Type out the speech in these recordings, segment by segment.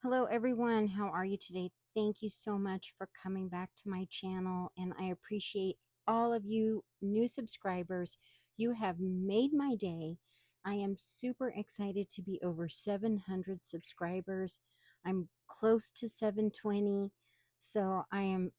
Hello everyone, how are you today? Thank you so much for coming back to my channel, and I appreciate all of you new subscribers. You have made my day. I am super excited to be over 700 subscribers. I'm close to 720, so I'm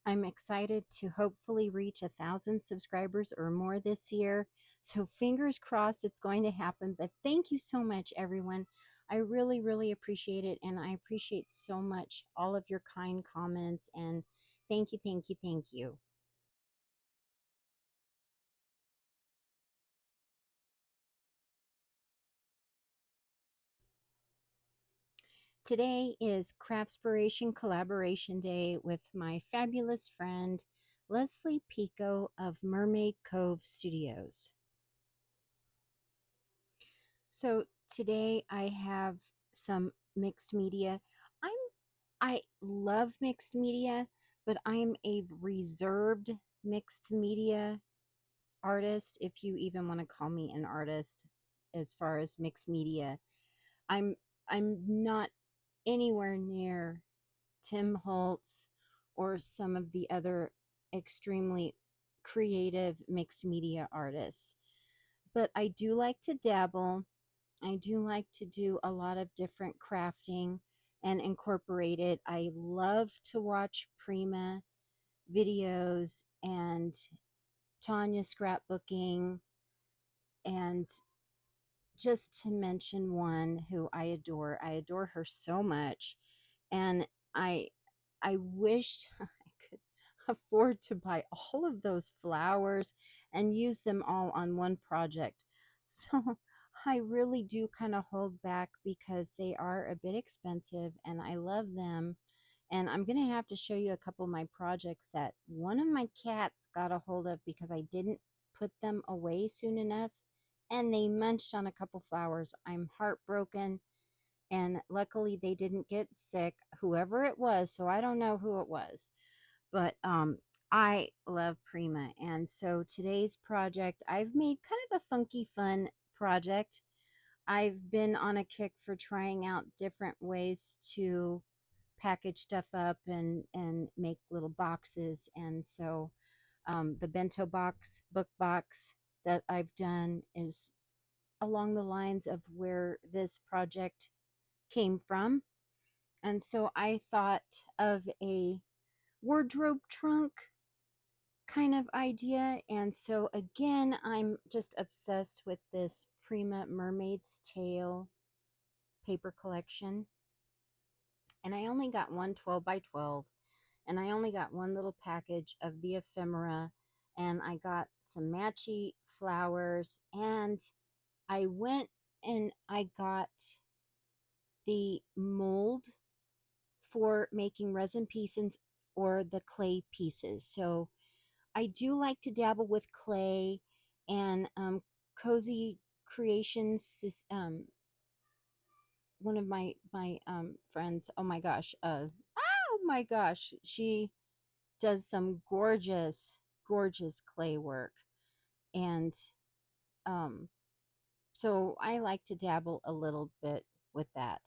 excited to hopefully reach 1,000 subscribers or more this year. So fingers crossed it's going to happen. But thank you so much, everyone. I really, really appreciate it. And I appreciate so much all of your kind comments. And thank you, thank you, thank you. Today is Craftspiration Collaboration Day with my fabulous friend, Leslie Pico of Mermaid Cove Studios. So today I have some mixed media. I'm I love mixed media, but I'm a reserved mixed media artist, if you even want to call me an artist as far as mixed media. I'm I'm not anywhere near Tim Holtz or some of the other extremely creative mixed media artists. But I do like to dabble. I do like to do a lot of different crafting and incorporate it. I love to watch Prima videos and Tanya scrapbooking, and just to mention one who I adore. I adore her so much, and I I wished I could afford to buy all of those flowers and use them all on one project. So I really do kind of hold back because they are a bit expensive and I love them. And I'm going to have to show you a couple of my projects that one of my cats got a hold of because I didn't put them away soon enough, and they munched on a couple flowers. I'm heartbroken, and luckily they didn't get sick, whoever it was. So I don't know who it was, but I love Prima. And so today's project, I've made kind of a funky fun project. I've been on a kick for trying out different ways to package stuff up and make little boxes. And so the bento box book box that I've done is along the lines of where this project came from. And so I thought of a wardrobe trunk kind of idea. And so again, I'm just obsessed with this Prima Mermaid's Tale paper collection. And I only got one 12 by 12, and I only got one little package of the ephemera, and I got some matchy flowers, and I went and I got the mold for making resin pieces or the clay pieces. So I do like to dabble with clay, and Cozy Creations, one of my friends, oh my gosh, she does some gorgeous clay work. And um, so I like to dabble a little bit with that.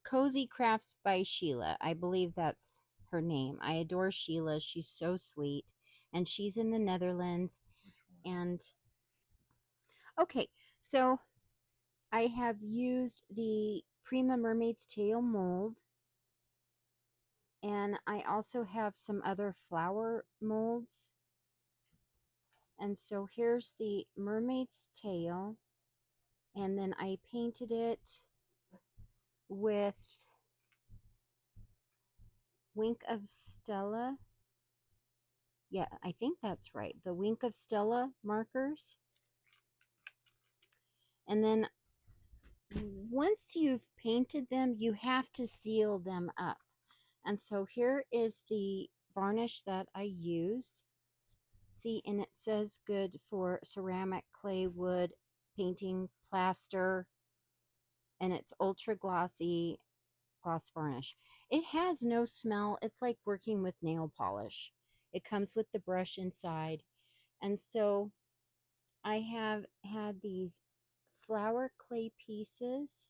Cozy Crafts by Sheila. I believe that's her name. I adore Sheila. She's so sweet. And she's in the Netherlands. And okay, so I have used the Prima Mermaid's Tale mold. And I also have some other flower molds. And so here's the mermaid's tail. And then I painted it with Wink of Stella. Yeah, I think that's right. The Wink of Stella markers. And then once you've painted them, you have to seal them up. And so here is the varnish that I use. See, and it says good for ceramic, clay, wood, painting, plaster, and it's ultra glossy gloss varnish. It has no smell. It's like working with nail polish. It comes with the brush inside. And so I have had these flower clay pieces,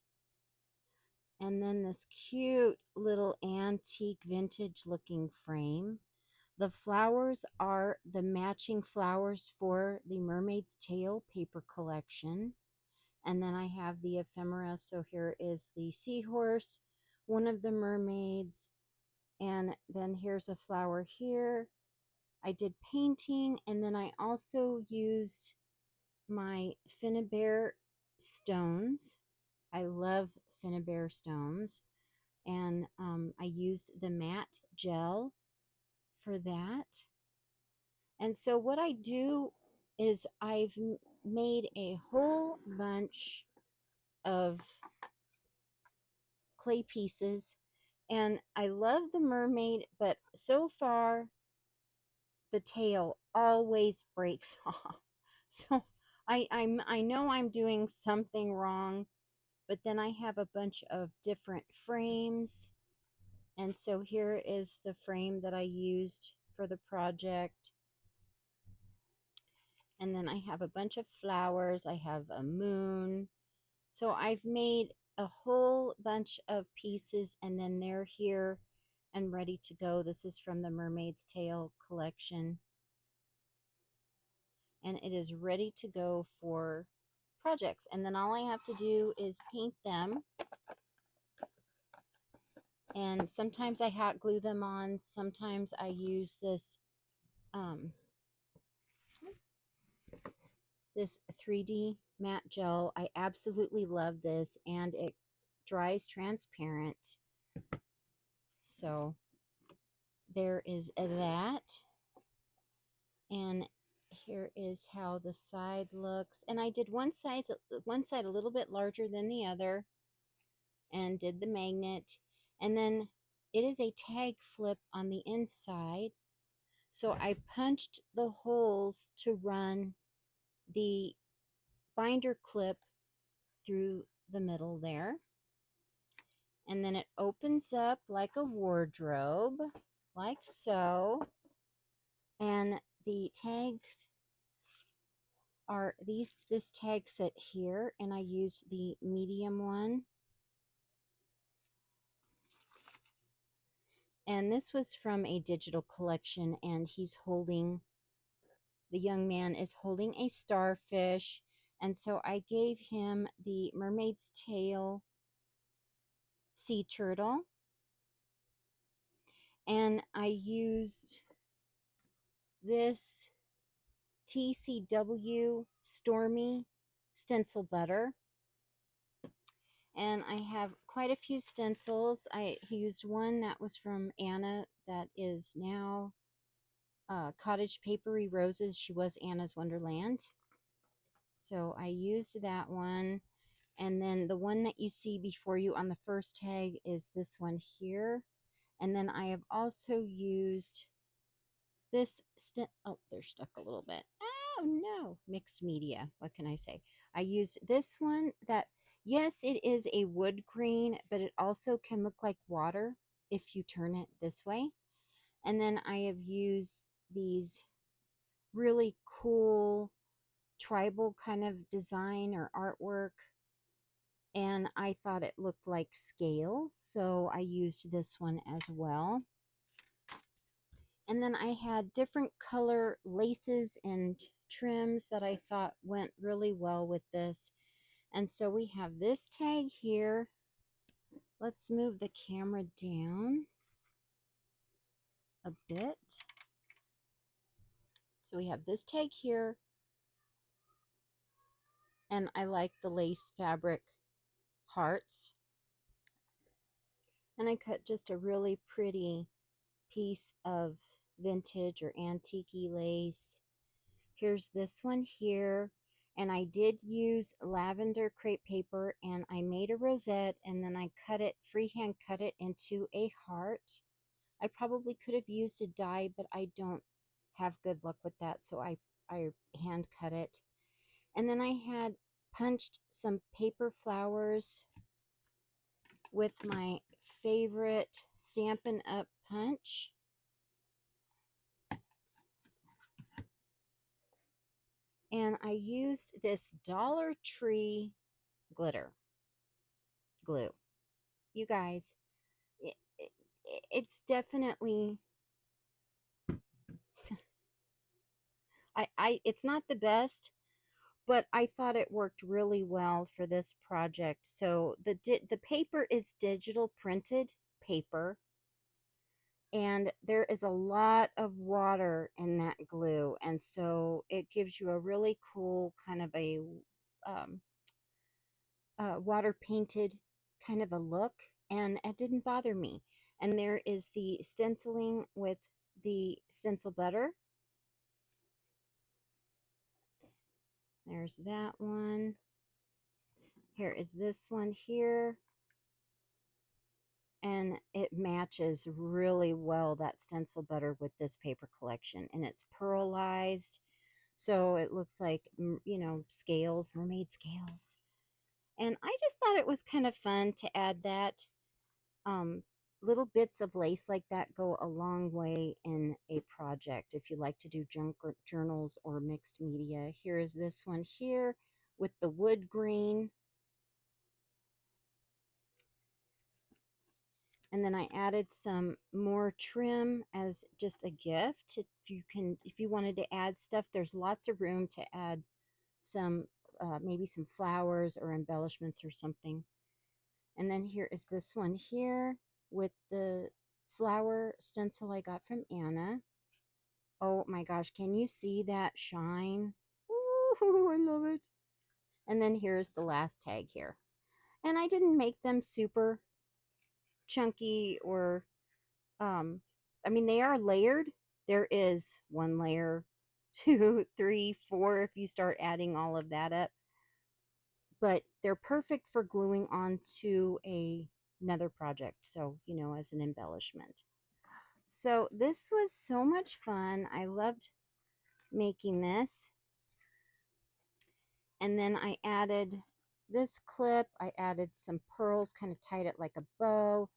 And then this cute little antique vintage looking frame. The flowers are the matching flowers for the Mermaid's Tale paper collection. And then I have the ephemera. So here is the seahorse, one of the mermaids, and then here's a flower here. I did painting, and then I also used my Finnabair stones. I love Finnabair stones, and I used the matte gel for that. And so what I do is I've made a whole bunch of clay pieces, and I love the mermaid, but so far the tail always breaks off. So I know I'm doing something wrong, but then I have a bunch of different frames. And so here is the frame that I used for the project. And then I have a bunch of flowers. I have a moon. So I've made a whole bunch of pieces, and then they're here and ready to go. This is from the Mermaid's Tale Collection. And it is ready to go for projects. And then all I have to do is paint them. And sometimes I hot glue them on. Sometimes I use this this 3D matte gel. I absolutely love this, and it dries transparent. So there is that. And here is how the side looks. And I did one side a little bit larger than the other, and did the magnet. And then it is a tag flip on the inside. So I punched the holes to run the binder clip through the middle there. And then it opens up like a wardrobe, like so. And the tags are this tag set here, and I used the medium one. And this was from a digital collection, and the young man is holding a starfish. And so I gave him the Mermaid's Tale sea turtle. And I used this TCW Stormy stencil butter. And I have quite a few stencils. I used one that was from Anna that is now Cottage Papery Roses. She was Anna's Wonderland. So I used that one. And then the one that you see before you on the first tag is this one here. And then I have also used this, oh, they're stuck a little bit. Oh no, mixed media. What can I say? I used this one that, yes, it is a wood green, but it also can look like water if you turn it this way. And then I have used these really cool tribal kind of design or artwork, and I thought it looked like scales, so I used this one as well. And then I had different color laces and trims that I thought went really well with this. And so we have this tag here. Let's move the camera down a bit. So we have this tag here, and I like the lace fabric hearts. And I cut just a really pretty piece of vintage or antique lace. Here's this one here, and I did use lavender crepe paper, and I made a rosette, and then I freehand cut it into a heart. I probably could have used a die, but I don't have good luck with that, so I hand cut it. And then I had punched some paper flowers with my favorite Stampin' Up! Punch. And I used this Dollar Tree glitter glue. you guys, it, it, it's definitely, it's not the best, but I thought it worked really well for this project. So the paper is digital printed paper, and there is a lot of water in that glue, and so it gives you a really cool kind of um, water painted kind of a look, and it didn't bother me. And there is the stenciling with the stencil butter. There's that one. Here is this one here, and it matches really well, that stencil butter, with this paper collection, and it's pearlized, so it looks like, you know, scales, mermaid scales. And I just thought it was kind of fun to add that. um, Little bits of lace like that go a long way in a project if you like to do junk journals or mixed media. Here is this one here with the wood grain. And then I added some more trim as just a gift. If you wanted to add stuff, there's lots of room to add some, maybe some flowers or embellishments or something. And then here is this one here with the flower stencil I got from Anna. Oh my gosh, can you see that shine? Ooh, I love it. And then here's the last tag here. And I didn't make them super chunky or, um, I mean, they are layered. There is one layer, two, three, four, if you start adding all of that up. But they're perfect for gluing onto another project. So, you know, as an embellishment. So this was so much fun. I loved making this. And then I added this clip. I added some pearls, kind of tied it like a bow.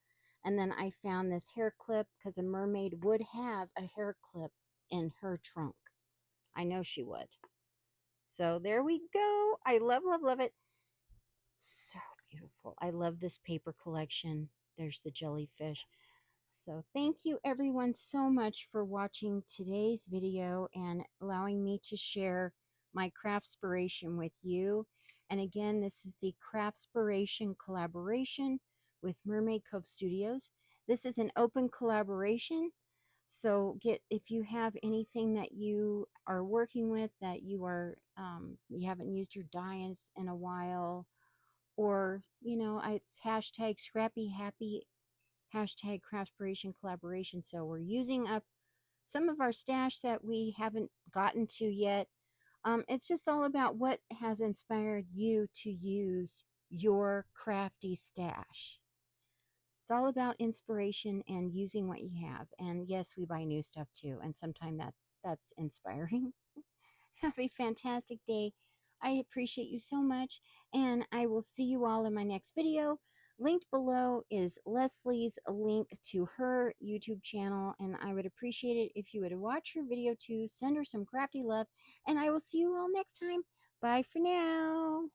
And then I found this hair clip because a mermaid would have a hair clip in her trunk. I know she would. So there we go. I love, love, love it. So beautiful. I love this paper collection. There's the jellyfish. So thank you everyone so much for watching today's video and allowing me to share my Craftspiration with you. And again, this is the Craftspiration Collaboration with Mermaid Cove Studios. This is an open collaboration. So if you have anything that you are working with that you are, you haven't used your dies in a while, or, you know, it's hashtag scrappy happy, hashtag Craftspiration Collaboration. So we're using up some of our stash that we haven't gotten to yet. It's just all about what has inspired you to use your crafty stash. It's all about inspiration and using what you have. And yes, we buy new stuff too, and sometimes that's inspiring. Have a fantastic day. I appreciate you so much, and I will see you all in my next video. Linked below is Leslie's link to her YouTube channel, and I would appreciate it if you would watch her video too. Send her some crafty love, and I will see you all next time. Bye for now.